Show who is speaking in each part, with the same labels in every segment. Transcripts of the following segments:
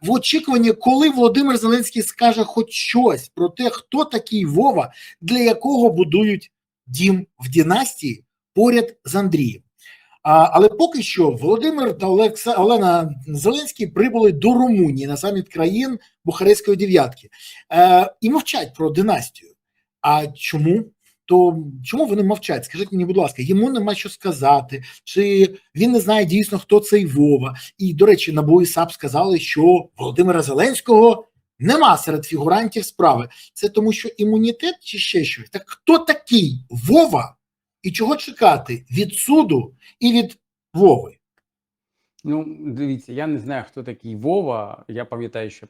Speaker 1: в очікуванні, коли Володимир Зеленський скаже хоч щось про те, хто такий Вова, для якого будують дім в династії поряд з Андрієм. Але поки що Володимир та Олена Зеленський прибули до Румунії на саміт країн Бухарестської дев'ятки і мовчать про династію. А чому? Чому вони мовчать? Скажіть мені, будь ласка, йому нема що сказати, чи він не знає дійсно, хто цей Вова? І, до речі, НАБУ і САП сказали, що Володимира Зеленського нема серед фігурантів справи. Це тому, що імунітет чи ще щось? Так хто такий Вова? І чого чекати від суду і від Вови?
Speaker 2: Ну, дивіться, я не знаю, хто такий Вова. Я пам'ятаю, що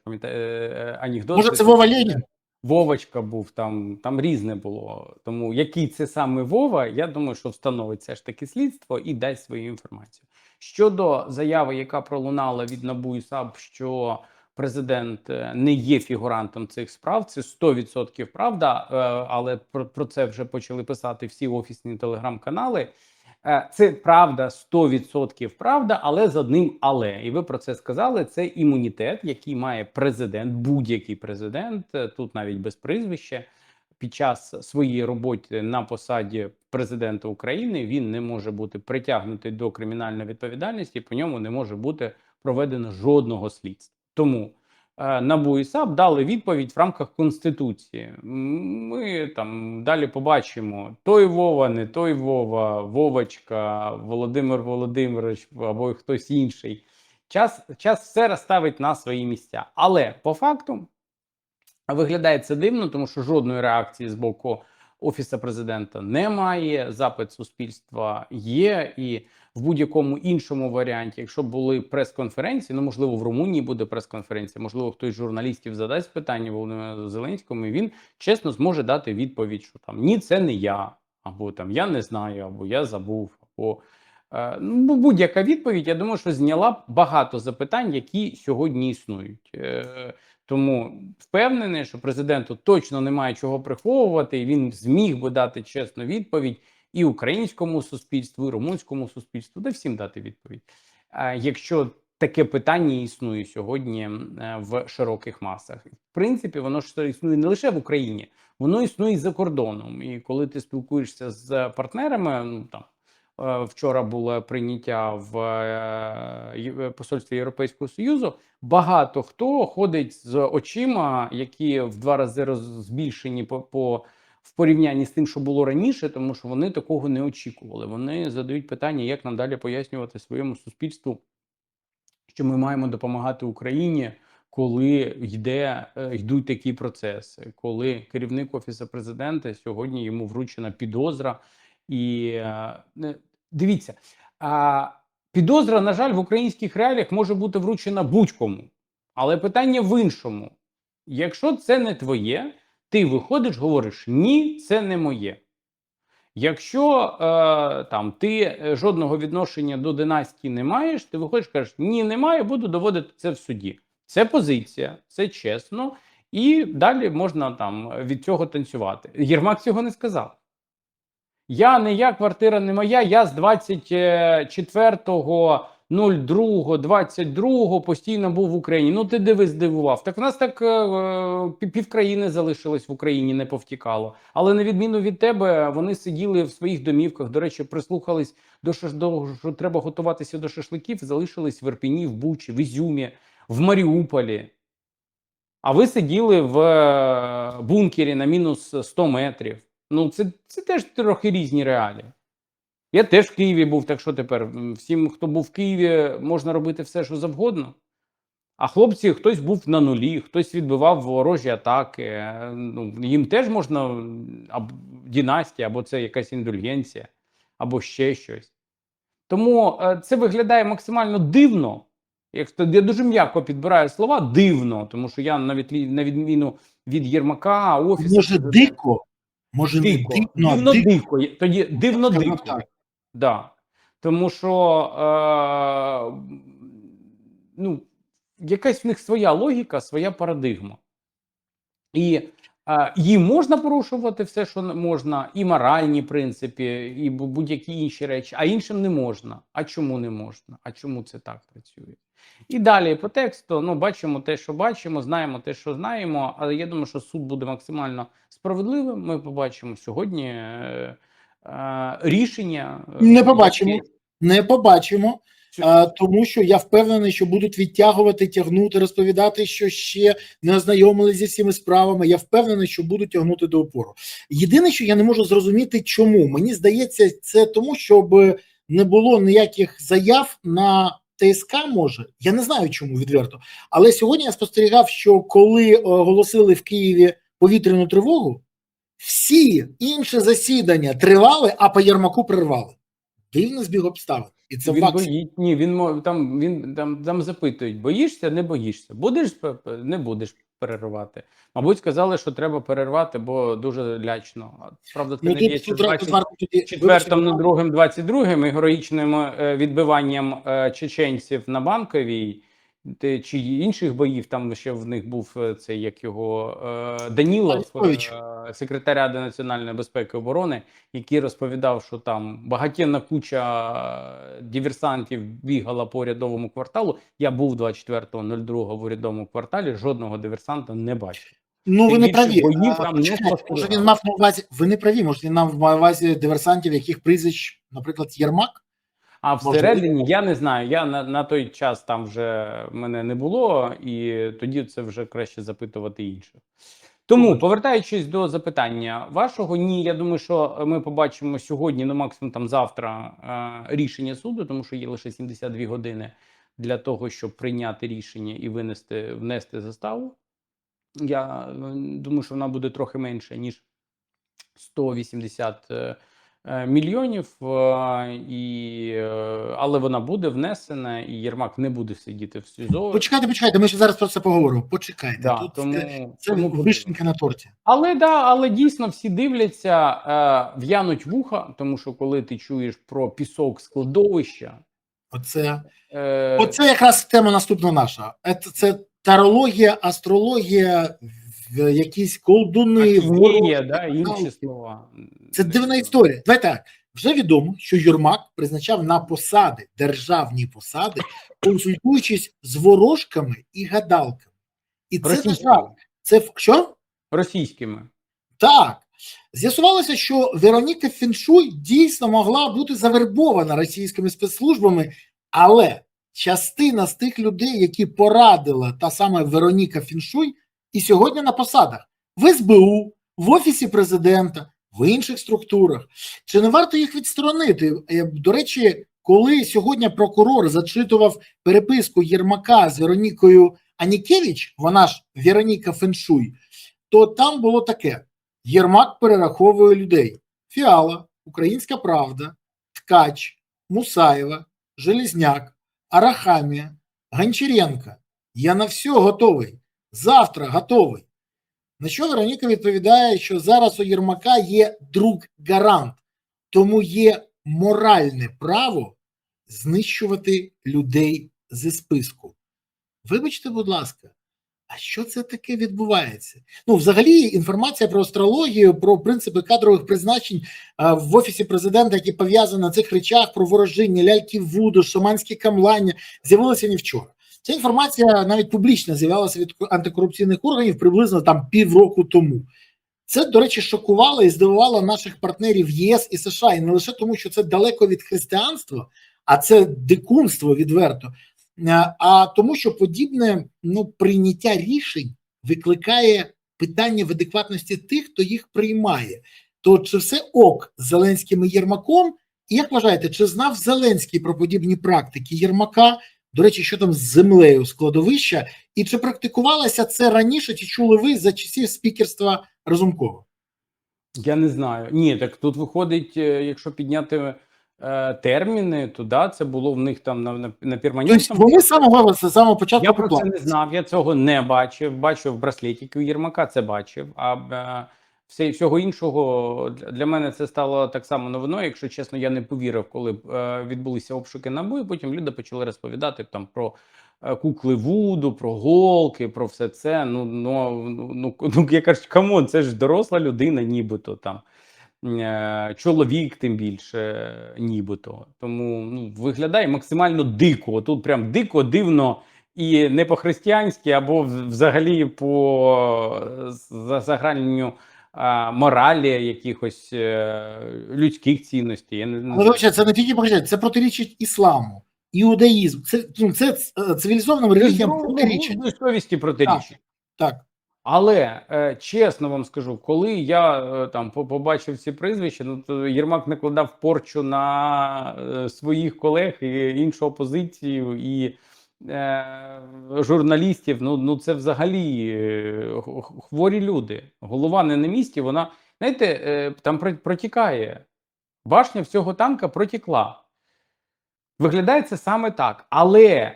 Speaker 2: анекдот.
Speaker 1: Може, це Вова Ленін?
Speaker 2: Вовочка був, там різне було. Тому який це саме Вова, я думаю, що встановить все ж таки слідство і дасть свою інформацію. Щодо заяви, яка пролунала від НАБУ і САП, що президент не є фігурантом цих справ, це 100% правда, але про це вже почали писати всі офісні телеграм-канали. Це правда, 100% правда, але з одним але. І ви про це сказали, це імунітет, який має президент, будь-який президент, тут навіть без прізвища, під час своєї роботи на посаді президента України він не може бути притягнутий до кримінальної відповідальності, по ньому не може бути проведено жодного слідства. Тому НАБУ і САП дали відповідь в рамках Конституції. Ми там далі побачимо той Вова, не той Вова, Вовочка, Володимир Володимирович або хтось інший. Час все розставить на свої місця. Але по факту виглядає це дивно, тому що жодної реакції з боку Офісу президента немає, запит суспільства є, і в будь-якому іншому варіанті, якщо були прес-конференції, ну, можливо, в Румунії буде прес-конференція, можливо, хтось з журналістів задасть питання Володимиру Зеленському, і він чесно зможе дати відповідь, що там ні, це не я, або там я не знаю, або я забув, або ну, будь-яка відповідь, я думаю, що зняла б багато запитань, які сьогодні існують. Тому впевнений, що президенту точно немає чого приховувати, і він зміг би дати чесну відповідь і українському суспільству, і румунському суспільству, да всім дати відповідь. Якщо таке питання існує сьогодні в широких масах. В принципі, воно ж існує не лише в Україні, воно існує і за кордоном. І коли ти спілкуєшся з партнерами, ну там, вчора було прийняття в посольстві Європейського Союзу. Багато хто ходить з очима, які в 2 рази збільшені в порівнянні з тим, що було раніше, тому що вони такого не очікували. Вони задають питання, як нам далі пояснювати своєму суспільству, що ми маємо допомагати Україні, коли йдуть такі процеси, коли керівник Офісу президента сьогодні йому вручена підозра. І дивіться, підозра, на жаль, в українських реаліях може бути вручена будь-кому. Але питання в іншому. Якщо це не твоє, ти виходиш, говориш, ні, це не моє. Якщо там ти жодного відношення до династії не маєш, ти виходиш, кажеш, ні, немає, буду доводити це в суді. Це позиція, це чесно, і далі можна там від цього танцювати. Єрмак цього не сказав. Не я, квартира не моя, я з 24.02.22 постійно був в Україні. Ну ти дивись, здивував. Так в нас так півкраїни залишилось в Україні, не повтікало. Але на відміну від тебе, вони сиділи в своїх домівках, до речі, прислухались що треба готуватися до шашликів, залишились в Ірпіні, в Бучі, в Ізюмі, в Маріуполі. А ви сиділи в бункері на мінус 100 метрів. Ну, це теж трохи різні реалії. Я теж в Києві був, так що тепер всім, хто був в Києві, можна робити все, що завгодно. А хлопці, хтось був на нулі, хтось відбивав ворожі атаки. Ну, їм теж можна династія, або це якась індульгенція, або ще щось. Тому це виглядає максимально дивно. Я дуже м'яко підбираю слова «дивно», тому що я на відміну від Єрмака, Офісу...
Speaker 1: Може дико? Може
Speaker 2: дико.
Speaker 1: не дивно,
Speaker 2: дико. Тоді дивно-дико. Да. Тому що ну, якась в них своя логіка, своя парадигма. І Їм можна порушувати все, що можна, і моральні принципи, і будь-які інші речі, а іншим не можна. А чому не можна? А чому це так працює? І далі по тексту, ну, бачимо те, що бачимо, знаємо те, що знаємо, але я думаю, що суд буде максимально справедливим. Ми побачимо сьогодні рішення,
Speaker 1: Не побачимо.
Speaker 2: яке
Speaker 1: Не побачимо, тому що я впевнений, що будуть відтягувати, тягнути, розповідати, що ще не ознайомилися зі всіми справами. Я впевнений, що будуть тягнути до опору. Єдине, що я не можу зрозуміти, чому. Мені здається, це тому, щоб не було ніяких заяв на ТСК, може. Я не знаю, чому відверто. Але сьогодні я спостерігав, що коли оголосили в Києві повітряну тривогу, всі інші засідання тривали, а по Єрмаку прервали. Дивний збіг обставин. І це
Speaker 2: він боїть. Ні, там запитують: боїшся, не боїшся? Будеш не будеш перервати. Мабуть, сказали, що треба перервати, бо дуже лячно. Правда, це не є 24-м, 22-м і героїчним відбиванням чеченців на Банковій, чи інших боїв. Там ще в них був цей, як його, Данілов, секретар Ради національної безпеки і оборони, який розповідав, що там багатенна куча диверсантів бігала по урядовому кварталу. Я був 24.02 в урядовому кварталі, жодного диверсанта не бачив.
Speaker 1: Ну, ви не праві.
Speaker 2: Може,
Speaker 1: він мав на увазі, ви не праві, може, він мав на увазі диверсантів, яких прізвищ, наприклад, Єрмак?
Speaker 2: А всередині я не знаю. Я на той час там вже мене не було, і тоді це вже краще запитувати інших. Тому, повертаючись до запитання вашого, ні, я думаю, що ми побачимо сьогодні, ну максимум там завтра, рішення суду, тому що є лише 72 години для того, щоб прийняти рішення і внести заставу. Я думаю, що вона буде трохи менше, ніж 180 мільйонів, але вона буде внесена, і Єрмак не буде сидіти в СІЗО.
Speaker 1: Почекайте, ми ще зараз про це поговоримо. Почекайте,
Speaker 2: да,
Speaker 1: тут
Speaker 2: це
Speaker 1: вишенька на торті.
Speaker 2: Але дійсно всі дивляться, в'януть вуха, тому що коли ти чуєш про пісок складовища,
Speaker 1: оце якраз тема наступна наша. Це тарологія, астрологія, якісь колдуни,
Speaker 2: інші слова.
Speaker 1: Це дивна історія. Давай так. Вже відомо, що Єрмак призначав на посади, державні посади, консультуючись з ворожками і гадалками. І це держава. Це що?
Speaker 2: Російськими.
Speaker 1: Так. З'ясувалося, що Вероніка Феншуй дійсно могла бути завербована російськими спецслужбами, але частина з тих людей, які порадила та саме Вероніка Феншуй, і сьогодні на посадах в СБУ, в Офісі президента, в інших структурах. Чи не варто їх відсторонити? До речі, коли сьогодні прокурор зачитував переписку Єрмака з Веронікою Анікевич, вона ж Вероніка Феншуй, то там було таке: Єрмак перераховує людей: Фіала, Українська Правда, Ткач, Мусаєва, Железняк, Арахамія, Гончаренко. Я на все готовий. Завтра готовий. На що Вероніка відповідає, що зараз у Єрмака є друг-гарант, тому є моральне право знищувати людей зі списку. Вибачте, будь ласка, а що це таке відбувається? Ну, взагалі, інформація про астрологію, про принципи кадрових призначень в Офісі президента, які пов'язані на цих речах, про ворожіння, ляльки Вуду, шаманські камлання, з'явилася не вчора. Ця інформація навіть публічно з'явилася від антикорупційних органів приблизно там півроку тому. Це, до речі, шокувало і здивувало наших партнерів ЄС і США. І не лише тому, що це далеко від християнства, а це дикунство відверто, а тому, що подібне прийняття рішень викликає питання в адекватності тих, хто їх приймає. То чи все ок з Зеленським і Єрмаком? І як вважаєте, чи знав Зеленський про подібні практики Єрмака? До речі, що там з землею складовища? І чи практикувалося це раніше, чи чули ви за часів спікерства Разумкова?
Speaker 2: Я не знаю. Ні, так тут виходить, якщо підняти терміни, то да, це було в них там на перманентному.
Speaker 1: Тобто вони з самого початку.
Speaker 2: Я про це не знав, я цього не бачив. Бачив в браслетіки у Єрмака, це бачив. А всього іншого для мене це стало так само новиною. Якщо чесно, я не повірив, коли відбулися обшуки НАБУ, і потім люди почали розповідати там про кукли Вуду, про голки, про все це. Я кажу, камон, це ж доросла людина, нібито там. Чоловік, тим більше, нібито. Тому виглядає максимально дико. Тут прям дико, дивно і не по-християнськи, або взагалі по загальню моралі, якихось людських цінностей.
Speaker 1: Але це не тільки по-християнськи, це протирічить ісламу, іудаїзм. Це цивілізованим релігіям протирічить.
Speaker 2: Совісті протирічить.
Speaker 1: Так.
Speaker 2: Але чесно вам скажу, коли я там побачив ці прізвища, то Єрмак накладав порчу на своїх колег і іншу опозицію, і журналістів. Це взагалі хворі люди. Голова не на місці, вона, знаєте, там протікає. Башня всього танка протікла. Виглядає це саме так. Але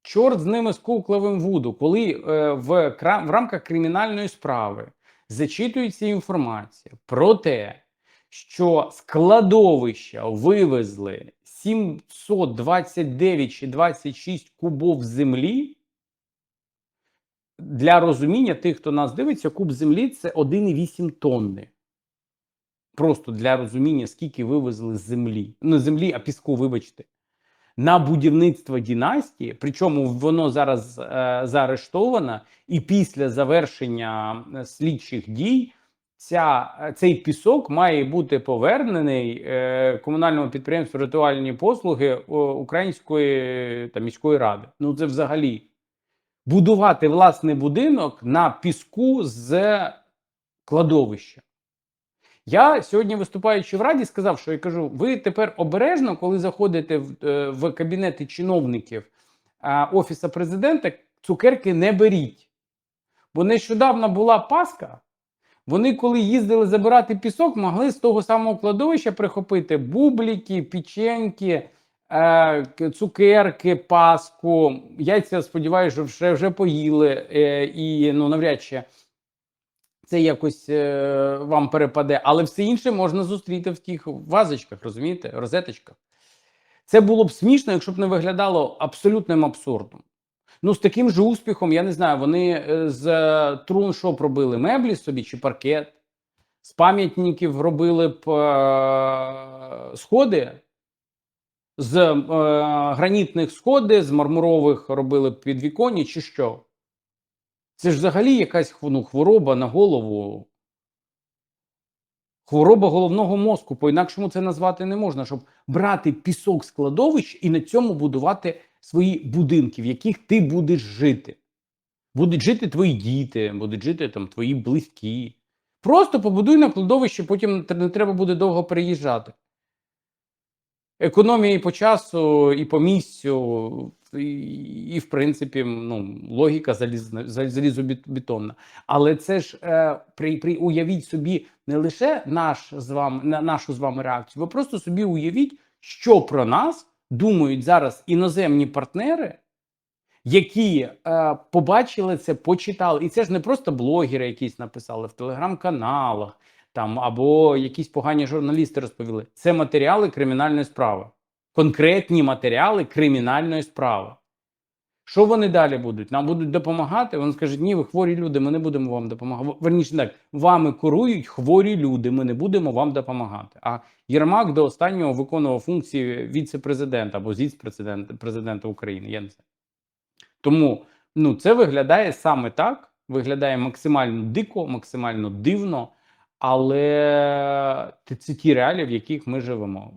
Speaker 2: чорт з ними, з кукловим Вуду, коли в рамках кримінальної справи зачитується інформація про те, що з кладовища вивезли 729 чи 26 кубов землі, для розуміння тих, хто нас дивиться, куб землі – це 1,8 тонни. Просто для розуміння, скільки вивезли з землі. Не землі, а піску, вибачте. На будівництво династії, причому воно зараз заарештовано, і після завершення слідчих дій цей пісок має бути повернений комунальному підприємству «Ритуальні послуги» Української та міської ради. Це взагалі будувати власний будинок на піску з кладовища. Я сьогодні, виступаючи в Раді, сказав, що я кажу, ви тепер обережно, коли заходите в кабінети чиновників Офісу Президента, цукерки не беріть. Бо нещодавно була Пасха, вони коли їздили забирати пісок, могли з того самого кладовища прихопити бублики, печеньки, цукерки, Пасху. Яйця, сподіваюся, що вже поїли і навряд чи це якось вам перепаде, але все інше можна зустріти в тих вазочках, розумієте, розеточках. Це було б смішно, якщо б не виглядало абсолютним абсурдом. З таким же успіхом, я не знаю, вони з трун що б робили, меблі собі чи паркет? З пам'ятників робили б сходи, з гранітних сходи, з мармурових робили б підвіконні чи що? Це ж взагалі якась хвороба на голову. Хвороба головного мозку. По-інакшому це назвати не можна, щоб брати пісок з кладовищ і на цьому будувати свої будинки, в яких ти будеш жити. Будуть жити твої діти, будуть жити там твої близькі. Просто побудуй на кладовищі, потім не треба буде довго переїжджати. Економія і по часу, і по місцю, і в принципі, логіка залізобетонна. Але це ж, уявіть собі не лише нашу з вами реакцію, ви просто собі уявіть, що про нас думають зараз іноземні партнери, які побачили це, почитали. І це ж не просто блогери якісь написали в телеграм-каналах, або якісь погані журналісти розповіли. Це матеріали кримінальної справи. Конкретні матеріали кримінальної справи. Що вони далі будуть? Нам будуть допомагати? Вони скажуть, ні, ви хворі люди, ми не будемо вам допомагати. Верніше так, вами керують хворі люди, ми не будемо вам допомагати. А Єрмак до останнього виконував функції віце-президента або зіц-президента України. Я не знаю. Тому це виглядає саме так, виглядає максимально дико, максимально дивно. Але це ті реалії, в яких ми живемо.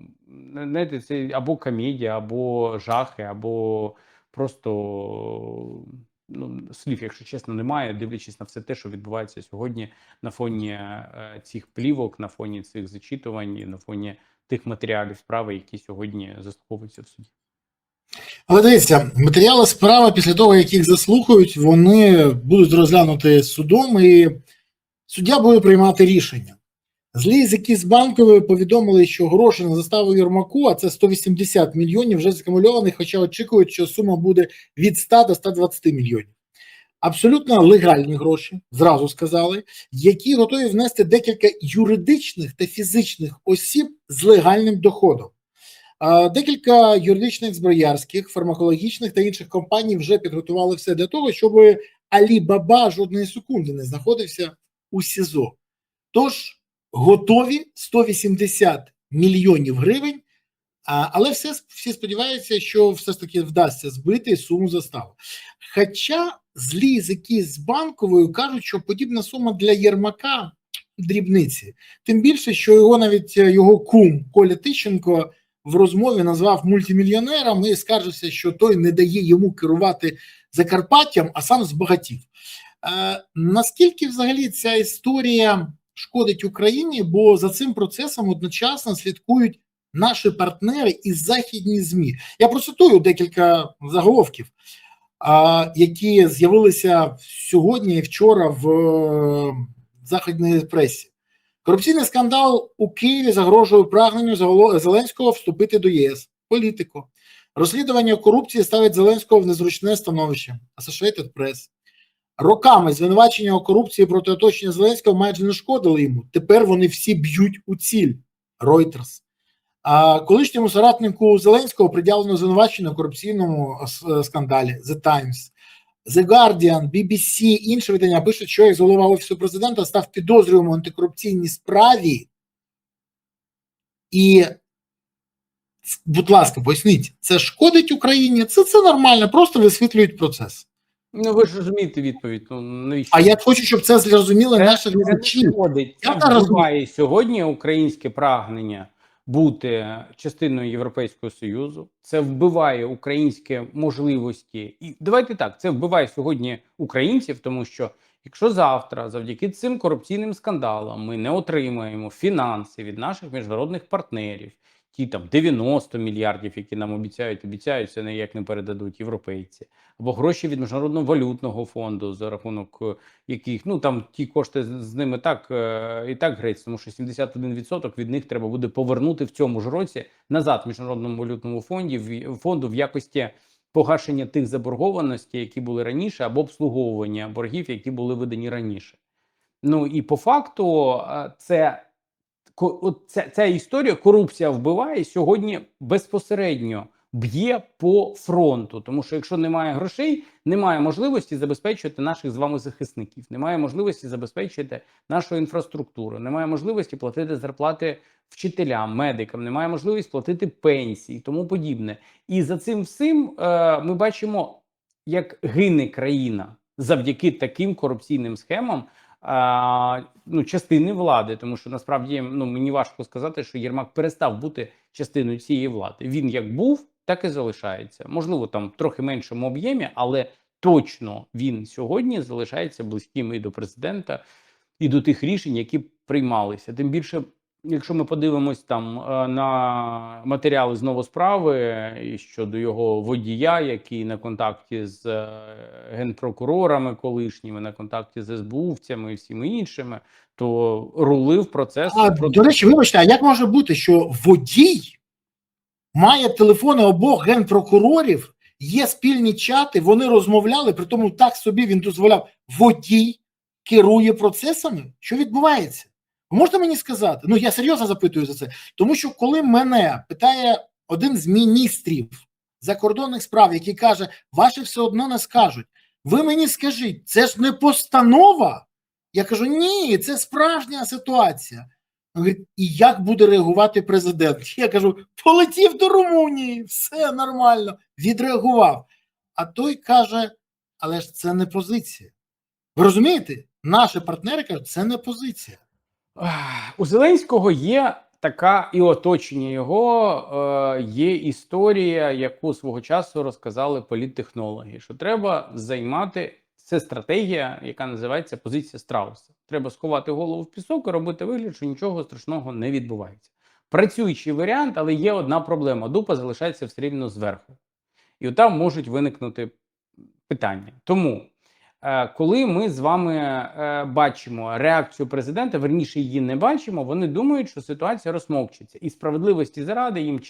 Speaker 2: Знаєте, це або комедія, або жахи, або просто слів, якщо чесно, немає, дивлячись на все те, що відбувається сьогодні на фоні цих плівок, на фоні цих зачитувань, на фоні тих матеріалів справи, які сьогодні заслуховуються в суді.
Speaker 1: Але дивіться, матеріали справи після того, як їх заслухають, вони будуть розглянуті судом, і суддя буде приймати рішення. Злі язики з Банкової повідомили, що гроші на заставу Єрмаку, а це 180 мільйонів, вже закумульовані, хоча очікують, що сума буде від 100 до 120 мільйонів. Абсолютно легальні гроші, зразу сказали, які готові внести декілька юридичних та фізичних осіб з легальним доходом. Декілька юридичних, зброярських, фармакологічних та інших компаній вже підготували все для того, щоб Алі-Баба жодної секунди не знаходився у СІЗО. Тож готові 180 мільйонів гривень, але всі сподіваються, що все ж таки вдасться збити суму застави. Хоча злі язики з Банковою кажуть, що подібна сума для Єрмака дрібниці. Тим більше, що навіть його кум Коля Тищенко в розмові назвав мультимільйонером і скаржився, що той не дає йому керувати Закарпаттям, а сам збагатів. Наскільки взагалі ця історія шкодить Україні, бо за цим процесом одночасно слідкують наші партнери і західні ЗМІ. Я процитую декілька заголовків, які з'явилися сьогодні і вчора в західній пресі. Корупційний скандал у Києві загрожує прагненню Зеленського вступити до ЄС. Політико. Розслідування корупції ставить Зеленського в незручне становище. Associated Press. Роками звинувачення у корупції проти оточення Зеленського майже не шкодили йому. Тепер вони всі б'ють у ціль. Reuters. Колишньому соратнику Зеленського приділено звинувачення у корупційному скандалі. The Times. The Guardian, BBC, інші видання пишуть, що екс-голова Офісу президента став підозрюваним у антикорупційній справі. І, будь ласка, поясніть, це шкодить Україні? Це нормально, просто висвітлюють процес.
Speaker 2: Ну, ви ж розумієте відповідь. Ну, навіщо?
Speaker 1: А я хочу, щоб це зрозуміли наші глядачі.
Speaker 2: Це вбиває сьогодні українське прагнення бути частиною Європейського Союзу. Це вбиває українські можливості. І давайте так, це вбиває сьогодні українців, тому що якщо завтра завдяки цим корупційним скандалам ми не отримаємо фінанси від наших міжнародних партнерів, ті там 90 мільярдів, які нам обіцяють, це ніяк не передадуть європейці, або гроші від Міжнародного валютного фонду, за рахунок яких, ну там ті кошти з ними так і так грець, тому що 71% від них треба буде повернути в цьому ж році назад Міжнародному валютному фонду в якості погашення тих заборгованостей, які були раніше, або обслуговування боргів, які були видані раніше. Ну і по факту ця історія, корупція вбиває, сьогодні безпосередньо б'є по фронту. Тому що якщо немає грошей, немає можливості забезпечувати наших з вами захисників, немає можливості забезпечити нашу інфраструктуру, немає можливості платити зарплати вчителям, медикам, немає можливості платити пенсії і тому подібне. І за цим всім ми бачимо, як гине країна завдяки таким корупційним схемам, частини влади, тому що насправді мені важко сказати, що Єрмак перестав бути частиною цієї влади. Він як був, так і залишається. Можливо, там трохи меншому об'ємі, але точно він сьогодні залишається близьким і до президента, і до тих рішень, які приймалися. Тим більше, якщо ми подивимось там на матеріали з новосправи і щодо його водія, який на контакті з генпрокурорами колишніми, на контакті з СБУвцями і всіми іншими, то рулив процес.
Speaker 1: До речі, вибачте, а як може бути, що водій має телефони обох генпрокурорів, є спільні чати, вони розмовляли, при тому так собі він дозволяв. Водій керує процесами? Що відбувається? Ви можете мені сказати? Я серйозно запитую за це. Тому що коли мене питає один з міністрів закордонних справ, який каже, ваші все одно не скажуть. Ви мені скажіть, це ж не постанова? Я кажу, ні, це справжня ситуація. Він говорить, і як буде реагувати президент? Я кажу, полетів до Румунії, все нормально, відреагував. А той каже, але ж це не позиція. Ви розумієте? Наші партнери кажуть, це не позиція.
Speaker 2: У Зеленського є така, і оточення його, є історія, яку свого часу розказали політтехнологи, що треба займати, це стратегія, яка називається позиція страуса. Треба сховати голову в пісок і робити вигляд, що нічого страшного не відбувається. Працюючий варіант, але є одна проблема. Дупа залишається все рівно зверху. І там можуть виникнути питання. Тому коли ми з вами бачимо реакцію президента, верніше її не бачимо, вони думають, що ситуація розмовчиться. І справедливості заради їм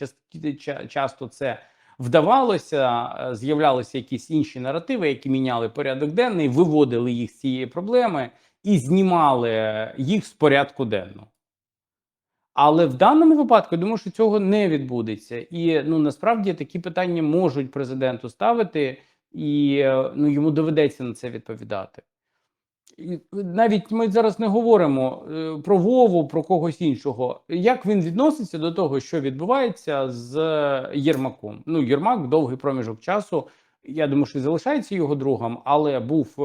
Speaker 2: часто це вдавалося, з'являлися якісь інші наративи, які міняли порядок денний, виводили їх з цієї проблеми і знімали їх з порядку денного. Але в даному випадку, я думаю, що цього не відбудеться. І ну насправді такі питання можуть президенту ставити, і ну йому доведеться на це відповідати. І навіть ми зараз не говоримо про Вову, про когось іншого. Як він відноситься до того, що відбувається з Єрмаком? Ну, Єрмак довгий проміжок часу. Я думаю, що залишається його другом, але був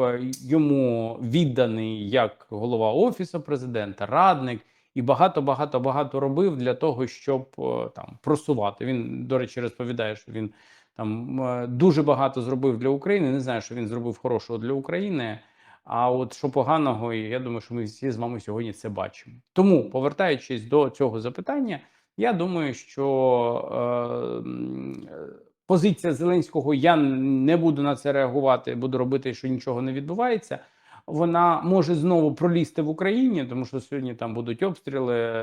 Speaker 2: йому відданий як голова офісу президента, радник, і багато робив для того, щоб там просувати. Він, до речі, розповідає, що він там дуже багато зробив для України. Не знаю, що він зробив хорошого для України. А от що поганого, і я думаю, що ми всі з вами сьогодні це бачимо. Тому, повертаючись до цього запитання, я думаю, що позиція Зеленського, я не буду на це реагувати, буду робити, що нічого не відбувається. Вона може знову пролізти в Україні, тому що сьогодні там будуть обстріли,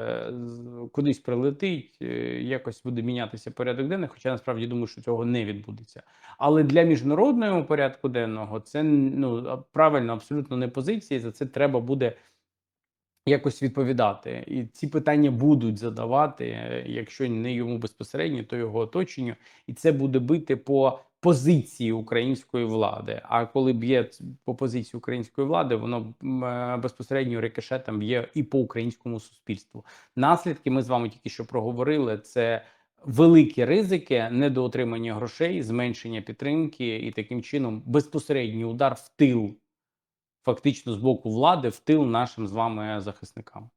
Speaker 2: кудись прилетить, якось буде мінятися порядок денний, хоча насправді думаю, що цього не відбудеться. Але для міжнародного порядку денного це ну правильно, абсолютно не позиція. За це треба буде якось відповідати. І ці питання будуть задавати, якщо не йому безпосередньо, то його оточенню. І це буде бити по позиції української влади. А коли б'є по позиції української влади, воно безпосередньо рикошетом б'є і по українському суспільству. Наслідки ми з вами тільки що проговорили. Це великі ризики, недоотримання грошей, зменшення підтримки і таким чином безпосередній удар в тил, фактично з боку влади, в тил нашим з вами захисникам.